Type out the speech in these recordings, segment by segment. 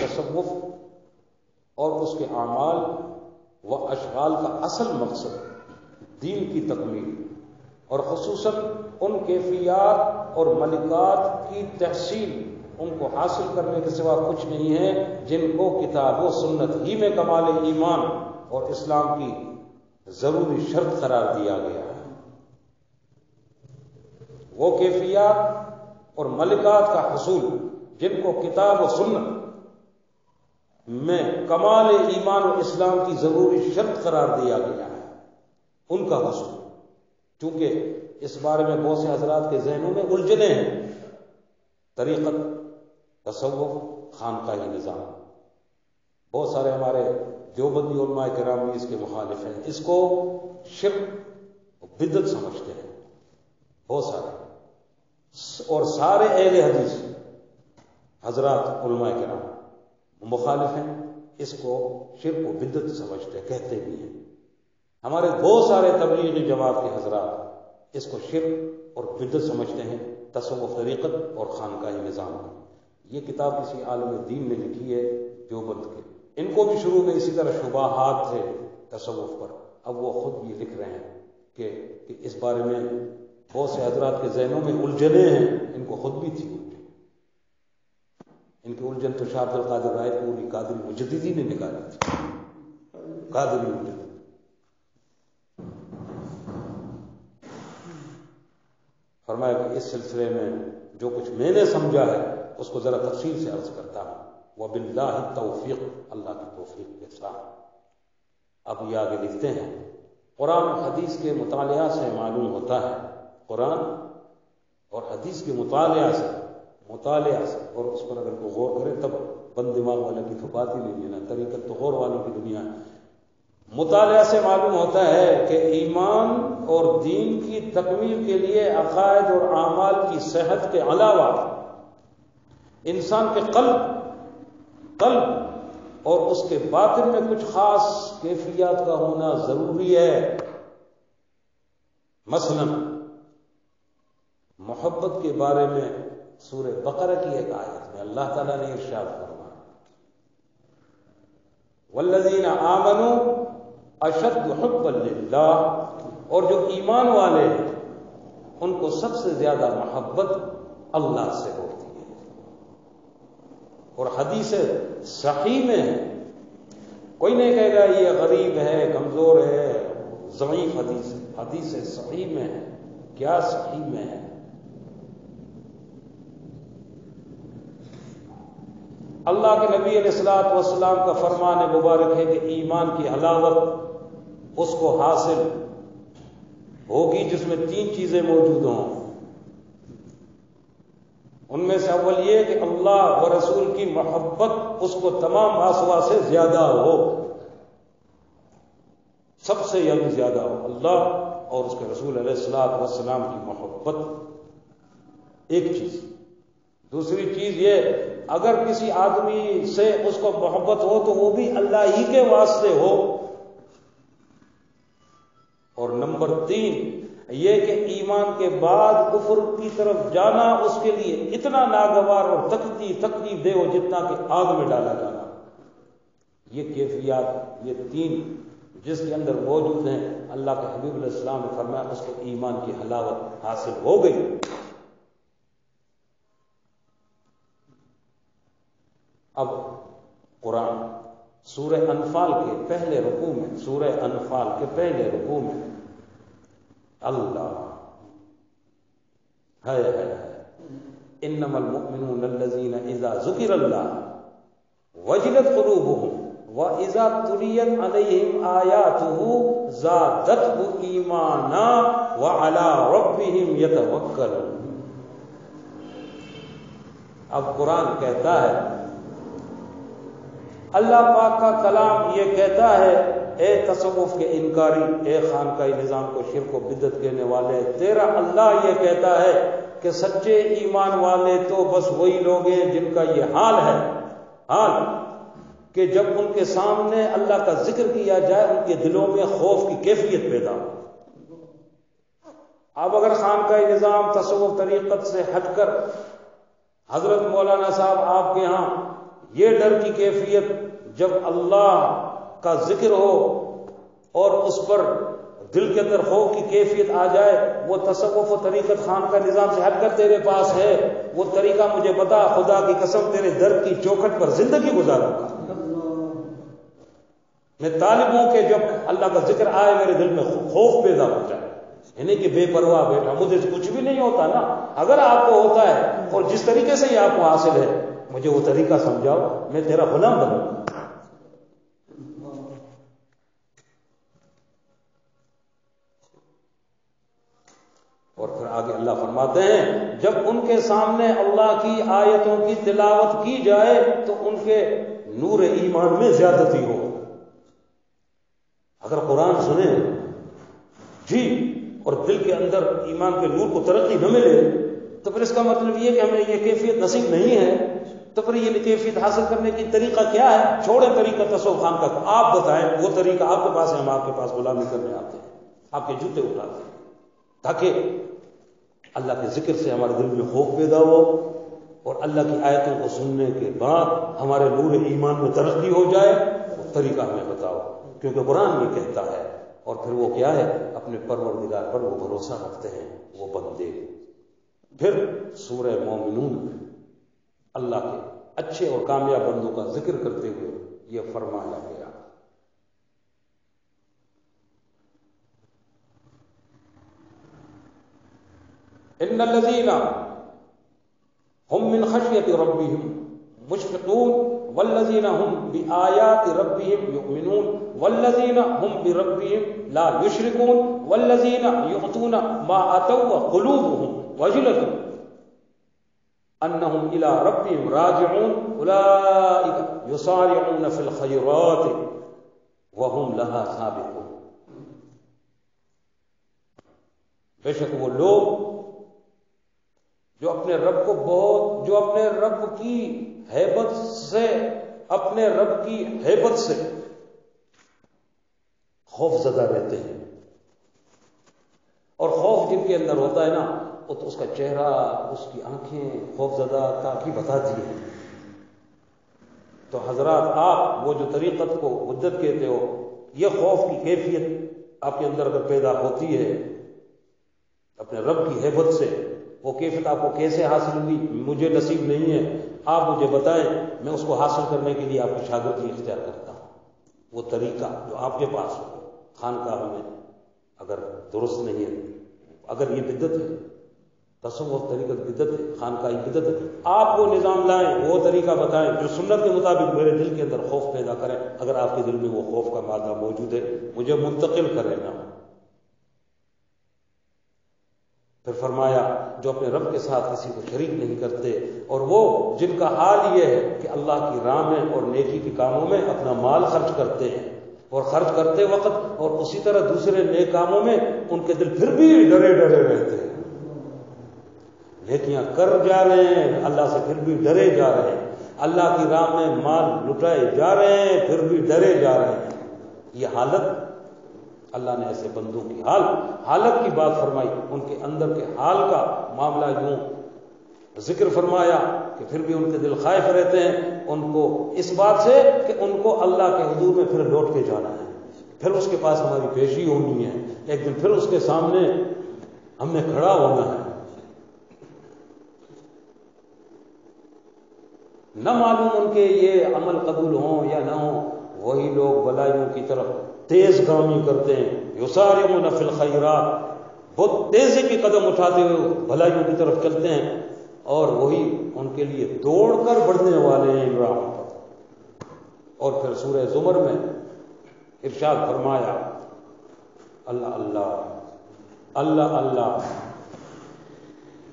تصوف اور اس کے اعمال و اشغال کا اصل مقصد دین کی تکمیل اور خصوصاً ان کیفیات اور ملکات کی تحصیل، ان کو حاصل کرنے کے سوا کچھ نہیں ہے جن کو کتاب و سنت ہی میں کمال ایمان اور اسلام کی ضروری شرط قرار دیا گیا ہے۔ وہ کیفیات اور ملکات کا حصول جن کو کتاب و سنت میں کمال ایمان اور اسلام کی ضروری شرط قرار دیا گیا ہے، ان کا حصول، چونکہ اس بارے میں بہت سے حضرات کے ذہنوں میں الجھنیں ہیں۔ طریقت، تصوف، خانقاہی نظام، بہت سارے ہمارے دیوبندی علماء کرام بھی اس کے مخالف ہیں، اس کو شرک و بدعت سمجھتے ہیں بہت سارے، اور سارے اہل حدیث حضرات علماء کرام مخالف ہیں، اس کو شرک و بدعت سمجھتے ہیں، کہتے بھی ہیں۔ ہمارے بہت سارے تبلیغی جماعت کے حضرات اس کو شرک اور بدعت سمجھتے ہیں، تصوف طریقت اور خانقاہی نظام کو۔ یہ کتاب کسی عالم دین نے لکھی ہے دیوبند کے، ان کو بھی شروع میں اسی طرح شبہات تھے تصوف پر، اب وہ خود یہ لکھ رہے ہیں کہ اس بارے میں بہت سے حضرات کے ذہنوں میں الجھنیں ہیں، ان کو خود بھی تھی الجھن۔ ان کی الجھن تو شاہ عبد القادر رائے پوری قادری مجددی نے نکالی تھی، قادری مجددی۔ فرمایا کہ اس سلسلے میں جو کچھ میں نے سمجھا ہے اس کو ذرا تفصیل سے عرض کرتا ہوں۔ وباللہ التوفیق، اللہ کی توفیق کے ساتھ۔ اب یہ آگے لکھتے ہیں، قرآن و حدیث کے مطالعہ سے معلوم ہوتا ہے، قرآن اور حدیث کے مطالعہ سے، اور اس پر اگر کوئی غور کرے تب بند دماغ والے کی تو بات ہی نہیں ہے نا، طریقت تو غور والوں کی دنیا ہے۔ مطالعہ سے معلوم ہوتا ہے کہ ایمان اور دین کی تکمیل کے لیے عقائد اور اعمال کی صحت کے علاوہ انسان کے قلب اور اس کے باطن میں کچھ خاص کیفیات کا ہونا ضروری ہے۔ مثلا محبت کے بارے میں سورہ بقرہ کی ایک آیت میں اللہ تعالیٰ نے ارشاد فرمایا، والذین آمنوا اشد حبا للہ، اور جو ایمان والے ہیں ان کو سب سے زیادہ محبت اللہ سے ہوتی ہے۔ اور حدیث صحیح میں ہے، کوئی نہیں کہے گا یہ غریب ہے، کمزور ہے، ضعیف حدیث ہے، حدیث صحیح میں ہے۔ کیا صحیح میں ہے؟ اللہ کے نبی علیہ الصلوۃ والسلام کا فرمان مبارک ہے کہ ایمان کی حلاوت اس کو حاصل ہوگی جس میں 3 چیزیں موجود ہوں۔ ان میں سے اول یہ کہ اللہ و رسول کی محبت اس کو تمام آسوا سے زیادہ ہو، سب سے زیادہ ہو، اللہ اور اس کے رسول علیہ الصلوۃ والسلام کی محبت، ایک چیز۔ دوسری چیز یہ، اگر کسی آدمی سے اس کو محبت ہو تو وہ بھی اللہ ہی کے واسطے ہو۔ اور نمبر 3 یہ کہ ایمان کے بعد کفر کی طرف جانا اس کے لیے اتنا ناگوار اور تکلیف دہ ہو جتنا کہ آگ میں ڈالا جانا۔ یہ کیفیات، یہ 3 جس کے اندر موجود ہیں، اللہ کے حبیب علیہ السلام نے فرمایا اس کو ایمان کی حلاوت حاصل ہو گئی۔ اب قرآن سورہ انفال کے پہلے رکوع میں، سورہ انفال کے پہلے رکوع میں اللہ ہے انما المؤمنون الذین اذا ذکر اللہ وجلت قلوبهم واذا تلیت علیہم آیاتہ زادتهم ایمانا وعلی ربهم یتوکلون۔ اب قرآن کہتا ہے، اللہ پاک کا کلام یہ کہتا ہے، اے تصوف کے انکاری، اے خانقاہی نظام کو شرک و بدعت کہنے والے، تیرا اللہ یہ کہتا ہے کہ سچے ایمان والے تو بس وہی لوگ ہیں جن کا یہ حال ہے، کہ جب ان کے سامنے اللہ کا ذکر کیا جائے ان کے دلوں میں خوف کی کیفیت پیدا ہو۔ اب اگر خانقاہی نظام تصوف طریقت سے ہٹ کر حضرت مولانا صاحب آپ کے ہاں یہ ڈر کی کیفیت جب اللہ کا ذکر ہو اور اس پر دل کے اندر خوف کی کیفیت آ جائے، وہ تصوف و طریقت خان کا نظام سے ہٹ کر تیرے پاس ہے، وہ طریقہ مجھے بتا، خدا کی قسم تیرے در کی چوکھٹ پر زندگی گزاروں گا۔ میں طالب ہوں کہ جب اللہ کا ذکر آئے میرے دل میں خوف پیدا ہو جائے، یعنی کہ بے پرواہ بیٹھا، مجھے کچھ بھی نہیں ہوتا نا۔ اگر آپ کو ہوتا ہے اور جس طریقے سے یہ آپ کو حاصل ہے، مجھے وہ طریقہ سمجھاؤ، میں تیرا غلام بنوں گا۔ اور پھر آگے اللہ فرماتے ہیں جب ان کے سامنے اللہ کی آیتوں کی تلاوت کی جائے تو ان کے نور ایمان میں زیادتی ہو۔ اگر قرآن سنیں جی اور دل کے اندر ایمان کے نور کو ترقی نہ ملے تو پھر اس کا مطلب یہ کہ ہمیں یہ کیفیت نصیب نہیں ہے۔ تو پھر یہ کیفیت حاصل کرنے کی طریقہ کیا ہے؟ چھوڑیں طریقہ تصوف خان کا، آپ بتائیں وہ طریقہ آپ کے پاس ہے، ہم آپ کے پاس غلامی کرنے آتے ہیں، آپ کے جوتے اٹھاتے ہیں، تاکہ اللہ کے ذکر سے ہمارے دل میں خوف پیدا ہو اور اللہ کی آیتوں کو سننے کے بعد ہمارے نور ایمان میں ترقی ہو جائے۔ وہ طریقہ ہمیں بتاؤ، کیونکہ قرآن یہ کہتا ہے۔ اور پھر وہ کیا ہے؟ اپنے پروردگار پر وہ بھروسہ رکھتے ہیں وہ بندے۔ پھر سورہ مومنون میں اللہ کے اچھے اور کامیاب بندوں کا ذکر کرتے ہوئے یہ فرمایا گیا، ان الذين هم من خشية ربهم مشفقون والذين هم بآيات ربهم يؤمنون والذين هم بربهم لا يشركون والذين يؤتون ما آتوا وقلوبهم وجلة أنهم إلى ربهم راجعون أولئك يسارعون في الخيرات وهم لها سابقون۔ بے شک وہ لوگ جو اپنے رب کو جو اپنے رب کی ہیبت سے خوف زدہ رہتے ہیں، اور خوف جن کے اندر ہوتا ہے نا، وہ تو اس کا چہرہ، اس کی آنکھیں خوف زدہ کی بتاتی ہیں۔ تو حضرات آپ وہ جو طریقت کو مدت کہتے ہو، یہ خوف کی کیفیت آپ کے اندر اگر پیدا ہوتی ہے اپنے رب کی ہیبت سے، وہ کیفیت آپ کو کیسے حاصل ہوئی مجھے نصیب نہیں ہے، آپ مجھے بتائیں، میں اس کو حاصل کرنے کے لیے آپ کی شاگردی اختیار کرتا ہوں۔ وہ طریقہ جو آپ کے پاس ہو، خانقاہ میں اگر درست نہیں ہے، اگر یہ بدعت ہے، تصوف طریقت بدعت ہے، خانقاہی بدعت ہے، آپ وہ نظام لائیں، وہ طریقہ بتائیں جو سنت کے مطابق میرے دل کے اندر خوف پیدا کریں۔ اگر آپ کے دل میں وہ خوف کا مادہ موجود ہے، مجھے منتقل کریں نا۔ پھر فرمایا جو اپنے رب کے ساتھ کسی کو شریک نہیں کرتے، اور وہ جن کا حال یہ ہے کہ اللہ کی راہ میں اور نیکی کے کاموں میں اپنا مال خرچ کرتے ہیں، اور خرچ کرتے وقت اور اسی طرح دوسرے نیک کاموں میں ان کے دل پھر بھی ڈرے ڈرے رہتے ہیں، نیکیاں کر جا رہے ہیں اللہ سے پھر بھی ڈرے جا رہے ہیں، اللہ کی راہ میں مال لٹائے جا رہے ہیں پھر بھی ڈرے جا رہے ہیں۔ یہ حالت اللہ نے ایسے بندوں کی حالت کی بات فرمائی، ان کے اندر کے حال کا معاملہ یوں ذکر فرمایا کہ پھر بھی ان کے دل خائف رہتے ہیں، ان کو اس بات سے کہ ان کو اللہ کے حضور میں پھر لوٹ کے جانا ہے، پھر اس کے پاس ہماری پیشی ہونی ہے، ایک دن پھر اس کے سامنے ہم نے کھڑا ہونا ہے۔ نہ معلوم ان کے یہ عمل قبول ہوں یا نہ ہوں، وہی لوگ بلائیوں کی طرف تیز گامی کرتے ہیں، یسارعون فی الخیرات، بہت تیزی کے قدم اٹھاتے ہوئے بھلائیوں کی طرف چلتے ہیں، اور وہی ان کے لیے دوڑ کر بڑھنے والے ہیں راہوں پر۔ اور پھر سورہ زمر میں ارشاد فرمایا، اللہ اللہ اللہ اللہ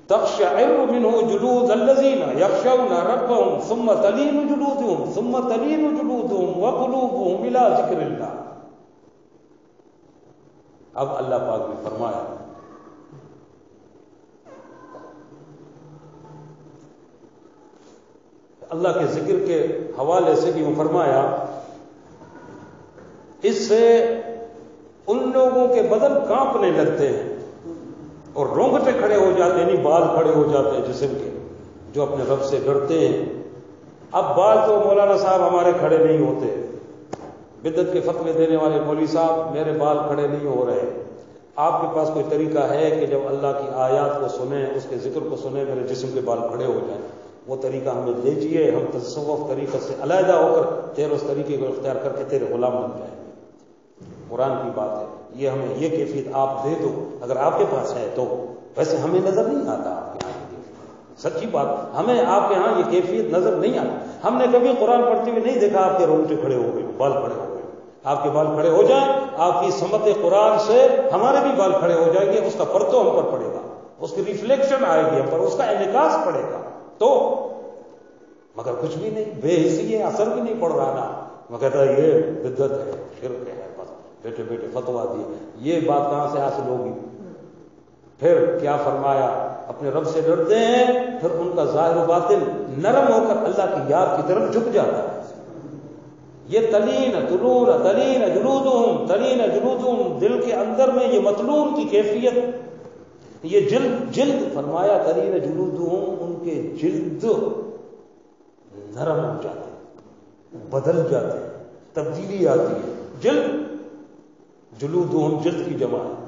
تقشعر منه جلود الذين يخشون ربهم ثم تلين جلودهم وقلوبهم الى ذکر اللہ۔ اب اللہ پاک نے فرمایا اللہ کے ذکر کے حوالے سے بھی وہ فرمایا، اس سے ان لوگوں کے بدن کانپنے لگتے ہیں اور رونگٹے کھڑے ہو جاتے ہیں، یعنی بال کھڑے ہو جاتے ہیں جسم کے، جو اپنے رب سے ڈرتے ہیں، اب بات تو مولانا صاحب ہمارے کھڑے نہیں ہوتے، بدعت کے فتوے دینے والے مولوی صاحب میرے بال کھڑے نہیں ہو رہے۔ آپ کے پاس کوئی طریقہ ہے کہ جب اللہ کی آیات کو سنیں، اس کے ذکر کو سنیں، میرے جسم کے بال کھڑے ہو جائیں؟ وہ طریقہ ہمیں دیجیے، ہم تصوف طریقہ سے علیحدہ ہو کر تیرے اس طریقے کو اختیار کر کے تیرے غلام بن جائیں گے۔ قرآن کی بات ہے، یہ ہمیں یہ کیفیت آپ دے دو اگر آپ کے پاس ہے تو۔ ویسے ہمیں نظر نہیں آتا آپ کے یہاں کی کیفیت، سچی بات، ہمیں آپ کے ہاں یہ کیفیت نظر نہیں آتی۔ ہم نے کبھی قرآن پڑھتے ہوئے نہیں دیکھا آپ کے رونگٹے کھڑے ہو گئے، بال کھڑے ہو گئے۔ آپ کے بال کھڑے ہو جائیں، آپ کی سمت قرآن سے ہمارے بھی بال کھڑے ہو جائیں گے، اس کا پرتو ہم پر پڑے گا، اس کی ریفلیکشن آئے گی ہم پر، اس کا انعکاس پڑے گا تو۔ مگر کچھ بھی نہیں، بے حسی ہے، اثر بھی نہیں پڑ رہا نا۔ وہ کہتا ہے یہ بدعت ہے، شرک ہے، بس بیٹے بیٹے فتوا دیے۔ یہ بات کہاں سے حاصل ہوگی؟ پھر کیا فرمایا؟ اپنے رب سے ڈرتے ہیں، پھر ان کا ظاہر و باطن نرم ہو کر اللہ کی یاد کی طرف جھک جاتا ہے۔ یہ تلین تلون تلین جلودہم، تلین جلودہم، دل کے اندر میں یہ متلون کی کیفیت، یہ جلد فرمایا تلین جلودہم، ان کے جلد نرم ہو جاتے ہیں، بدل جاتے ہیں، تبدیلی آتی ہے۔ جلودہم جلد کی جمع ہے۔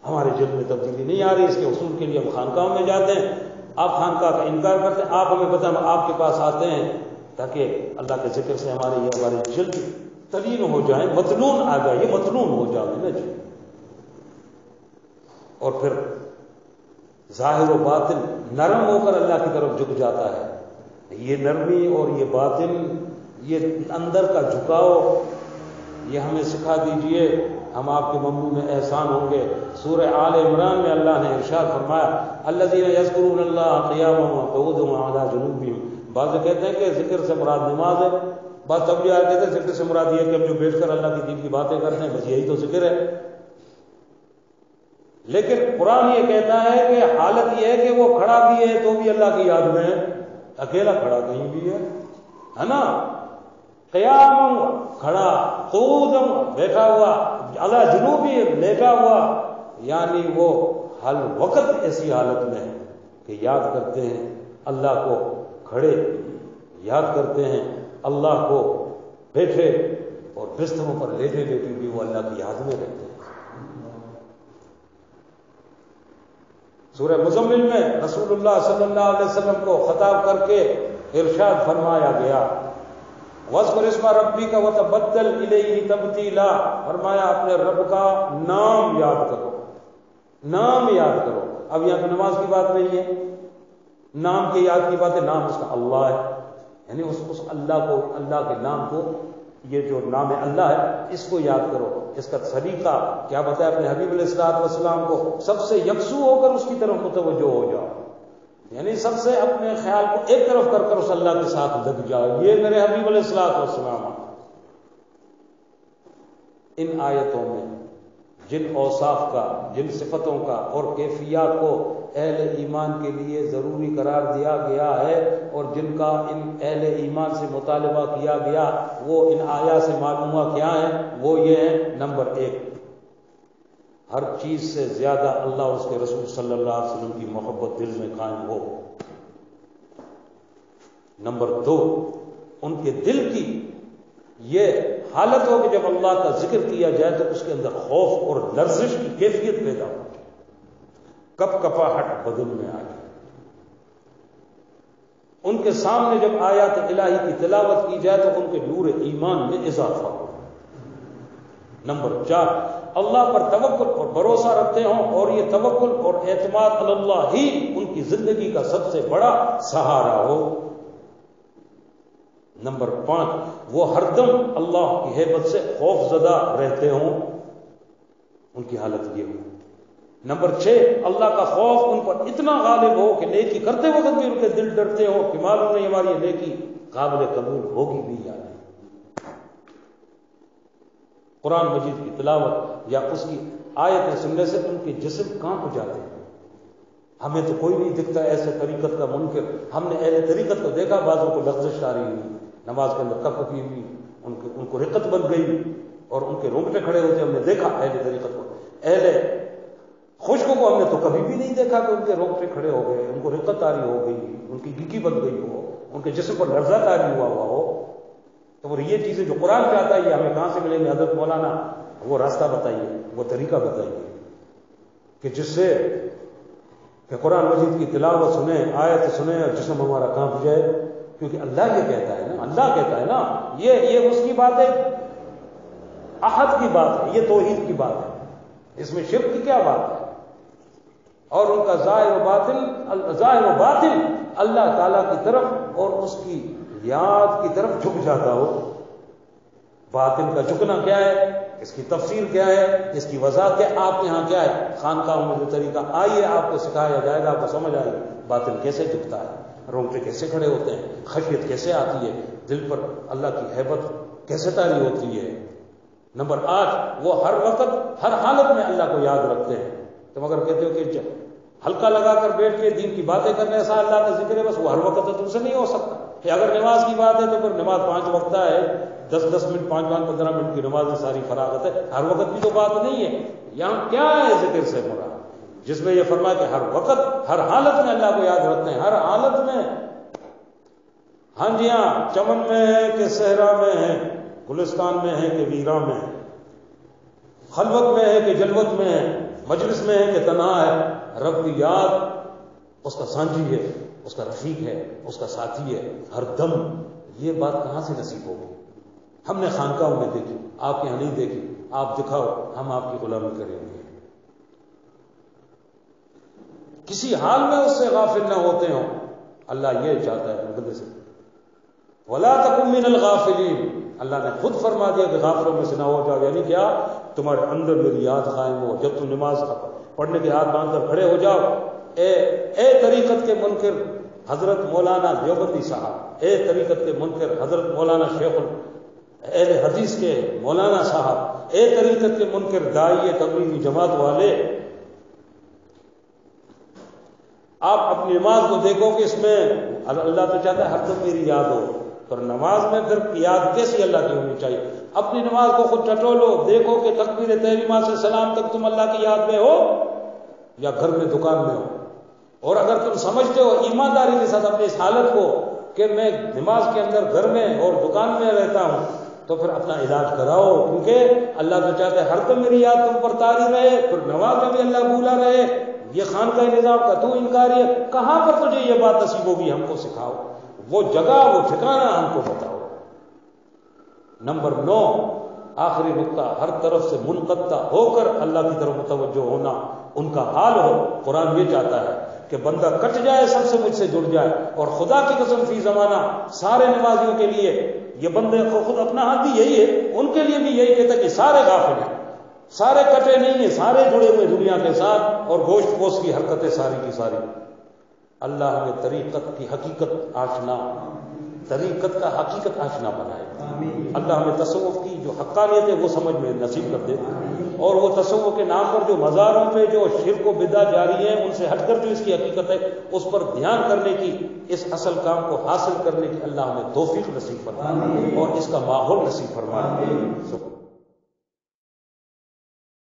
ہمارے جلد میں تبدیلی نہیں آ رہی، اس کے حصول کے لیے ہم خانقاہوں میں جاتے ہیں، آپ خانقاہ کا انکار کرتے ہیں، آپ ہمیں بتائیں، ہم آپ کے پاس آتے ہیں تاکہ اللہ کے ذکر سے ہمارے جلد تلین ہو جائیں، متلون آ جائے، یہ متلون ہو جائے نا جی۔ اور پھر ظاہر و باطن نرم ہو کر اللہ کی طرف جھک جاتا ہے۔ یہ نرمی اور یہ باطن، یہ اندر کا جھکاؤ، یہ ہمیں سکھا دیجئے، ہم آپ کے ممنون احسان ہوں گے۔ سورہ آل عمران میں اللہ نے ارشاد فرمایا الذین یذکرون اللہ قیاما وقعودا وعلی جنوبہم۔ بعض کہتے ہیں کہ ذکر سے مراد نماز ہے، بعض تبلیغ والے کہتے ہیں ذکر سے مراد یہ ہے کہ ہم جو بیٹھ کر اللہ کی دین کی باتیں کرتے ہیں، بس یہی تو ذکر ہے۔ لیکن قرآن یہ کہتا ہے کہ حالت یہ ہے کہ وہ کھڑا بھی ہے تو بھی اللہ کی یاد میں ہے، اکیلا کھڑا کہیں بھی ہے نا، قیام کھڑا، قعودم بیٹھا ہوا، علی جنوبی لیٹا ہوا، یعنی وہ ہر وقت ایسی حالت میں ہے کہ یاد کرتے ہیں اللہ کو کھڑے، یاد کرتے ہیں اللہ کو بیٹھے، اور بستروں پر لیٹے لیٹے بھی وہ اللہ کی یاد میں رہتے ہیں۔ سورہ مزمل میں رسول اللہ صلی اللہ علیہ وسلم کو خطاب کر کے ارشاد فرمایا گیا وَاذْكُرِ اسْمَ رَبِّكَ وَتَبَتَّلْ إِلَيْهِ تَبْتِيلًا، فرمایا اپنے رب کا نام یاد کرو، نام یاد کرو۔ اب یہاں پہ نماز کی بات نہیں ہے، نام کے یاد کی بات ہے، نام اس کا اللہ ہے، یعنی اس اللہ کو، اللہ کے نام کو، یہ جو نام اللہ ہے اس کو یاد کرو۔ اس کا طریقہ کیا بتایا؟ اپنے حبیب علیہ الصلوۃ والسلام کو سب سے یکسو ہو کر اس کی طرف متوجہ ہو جاؤ، یعنی سب سے اپنے خیال کو ایک طرف کر کر اس اللہ کے ساتھ لگ جاؤ۔ یہ میرے حبیب علیہ الصلوۃ والسلام ان آیتوں میں جن اوصاف کا، جن صفتوں کا اور کیفیات کو اہل ایمان کے لیے ضروری قرار دیا گیا ہے اور جن کا ان اہل ایمان سے مطالبہ کیا گیا، وہ ان آیات سے معلوم ہوا کیا ہے؟ وہ یہ ہے، نمبر 1، ہر چیز سے زیادہ اللہ اور اس کے رسول صلی اللہ علیہ وسلم کی محبت دل میں قائم ہو۔ نمبر 2، ان کے دل کی یہ حالت ہو کہ جب اللہ کا ذکر کیا جائے تو اس کے اندر خوف اور لرزش کی کیفیت پیدا ہو، کپ کپاہٹ بدن میں آ جائے۔ ان کے سامنے جب آیات الہی کی تلاوت کی جائے تو ان کے نور ایمان میں اضافہ ہو۔ نمبر 4، اللہ پر توکل اور بھروسہ رکھتے ہوں اور یہ توکل اور اعتماد اللہ ہی ان کی زندگی کا سب سے بڑا سہارا ہو۔ نمبر 5، وہ ہر دم اللہ کی ہیبت سے خوف زدہ رہتے ہوں، ان کی حالت یہ ہو۔ نمبر 6، اللہ کا خوف ان پر اتنا غالب ہو کہ نیکی کرتے وقت بھی ان کے دل ڈرتے ہو کہ معلوم نہیں ہماری یہ نیکی قابل قبول ہوگی بھی یا نہیں۔ قرآن مجید کی تلاوت یا اس کی آیتیں سننے سے ان کے جسم کانپ جاتے ہیں۔ ہمیں تو کوئی نہیں دکھتا ایسے طریقت کا منکر، ہم نے اہل طریقت کو دیکھا، بعضوں کو لغزش آ رہی ہوئی، نماز کے اندر کپ کی ہوئی، ان کو رقت بن گئی اور ان کے رونگٹے کھڑے ہوتے، ہم نے دیکھا اہل طریقت کو۔ اہل خشک کو ہم نے تو کبھی بھی نہیں دیکھا کہ ان کے رونگٹے کھڑے ہو گئے، ان کو رقت آری ہو گئی، ان کی گیگی بن گئی ہو، ان کے جسم پر لرزہ طاری ہوا ہو، تو وہ یہ چیزیں جو قرآن پہ آتا ہے یہ ہمیں کہاں سے ملیں گے؟ حضرت مولانا وہ راستہ بتائیے، وہ طریقہ بتائیے کہ جس سے کہ قرآن مجید کی تلاوت سنیں، آیت سنیں اور جسم ہمارا کانپ جائے، کیونکہ اللہ یہ کہتا ہے نا، اللہ کہتا ہے نا، یہ اس کی بات ہے، احد کی بات ہے، یہ توحید کی بات ہے، اس میں شرک کی کیا بات ہے؟ اور ان کا ظاہر و باطن اللہ تعالیٰ کی طرف اور اس کی یاد کی طرف جھک جاتا ہو۔ باطن کا جھکنا کیا ہے، اس کی تفسیر کیا ہے، اس کی وضاحت کیا ہے، آپ یہاں کیا ہے خانقاہوں میں جو طریقہ، آئیے آپ کو سکھایا جائے گا، آپ کو سمجھ آئے گی باطن کیسے جھکتا ہے، رونگٹے کیسے کھڑے ہوتے ہیں، خشیت کیسے آتی ہے، دل پر اللہ کی ہیبت کیسے طاری ہوتی ہے۔ نمبر 8، وہ ہر وقت ہر حالت میں اللہ کو یاد رکھتے ہیں۔ تم اگر کہتے ہو کہ ہلکا لگا کر بیٹھ کے دین کی باتیں کرنے ایسا اللہ کا ذکر ہے، بس وہ ہر وقت تو تم سے نہیں ہو سکتا کہ اگر نماز کی بات ہے تو پھر نماز 5 وقت ہے، 10 منٹ 15 منٹ کی نماز میں ساری فراغت ہے، ہر وقت بھی تو بات نہیں ہے۔ یہاں کیا ہے ذکر سے مراد، جس میں یہ فرمایا کہ ہر وقت ہر حالت میں اللہ کو یاد رکھتے ہیں، ہر حالت میں۔ ہاں جی ہاں، چمن میں ہے کہ صحرا میں ہے، گلستان میں ہے کہ ویراں میں ہے، خلوت میں ہے کہ جلوت میں ہے، مجلس میں ہے کہ تنہا ہے، رب کی یاد اس کا سانجی ہے، اس کا رفیق ہے، اس کا ساتھی ہے ہر دم۔ یہ بات کہاں سے نصیب ہوگی؟ ہم نے خانقاہوں میں دیکھی، آپ یہاں نہیں دیکھی، آپ دکھاؤ، ہم آپ کی غلامی کریں گے۔ کسی حال میں اس سے غافل نہ ہوتے ہوں، اللہ یہ چاہتا ہے مقدس سے وَلَا تَكُن مِّنَ الْغَافِلِينَ، اللہ نے خود فرما دیا کہ غافلوں میں سے نہ ہو جاؤ، یعنی کیا؟ تمہارے اندر میری یاد قائم ہو، جب تم نماز پڑھنے کے ہاتھ باندھ کر کھڑے ہو جاؤ، اے طریقت کے منکر حضرت مولانا دیوبندی صاحب، اے طریقت کے منکر حضرت مولانا شیخ اہل حدیث کے مولانا صاحب، اے طریقت کے منکر داعی تبلیغی جماعت والے، آپ اپنی نماز کو دیکھو کہ اس میں اللہ تو چاہتا ہے ہر دم میری یاد ہو، پر نماز میں پھر یاد کیسی اللہ کی ہونی چاہیے؟ اپنی نماز کو خود ٹٹولو، دیکھو کہ تکبیر تحریمہ سے سلام تک تم اللہ کی یاد میں ہو یا گھر میں دکان میں ہو۔ اور اگر تم سمجھتے ہو ایمانداری کے ساتھ اپنی اس حالت کو کہ میں نماز کے اندر گھر میں اور دکان میں رہتا ہوں، تو پھر اپنا علاج کراؤ، کیونکہ اللہ تو چاہتا ہے ہر دم میری یاد تم پر طاری رہے، پھر نماز میں بھی اللہ بھولا رہے۔ یہ خانقاہ نظام کا تو انکاری ہے، کہاں پر تجھے یہ بات نصیب ہوگی؟ ہم کو سکھاؤ، وہ جگہ وہ ٹھکانہ ہم کو بتاؤ۔ نمبر 9، آخری نقطہ، ہر طرف سے منقطع ہو کر اللہ کی طرف متوجہ ہونا ان کا حال ہو۔ قرآن یہ چاہتا ہے کہ بندہ کٹ جائے، سب سے مجھ سے جڑ جائے، اور خدا کی قسم فی زمانہ سارے نمازیوں کے لیے یہ بندے کو خود اپنا ہاتھ بھی یہی ہے، ان کے لیے بھی یہی کہتا ہے کہ سارے غافل ہیں، سارے کٹے نہیں ہیں، سارے جڑے ہوئے دنیا کے ساتھ، اور گوشت پوش کی حرکتیں ساری کی ساری۔ اللہ ہمیں طریقت کی حقیقت آشنا، طریقت کا حقیقت آشنا بنائے۔ اللہ ہمیں تصوف کی جو حقانیت ہے وہ سمجھ میں نصیب کر دے، اور وہ تصوف کے نام پر جو مزاروں پہ جو شرک و بدعت جاری ہیں ان سے ہٹ کر جو اس کی حقیقت ہے اس پر دھیان کرنے کی، اس اصل کام کو حاصل کرنے کی اللہ ہمیں توفیق نصیب فرمائے اور اس کا ماحول نصیب فرمائے۔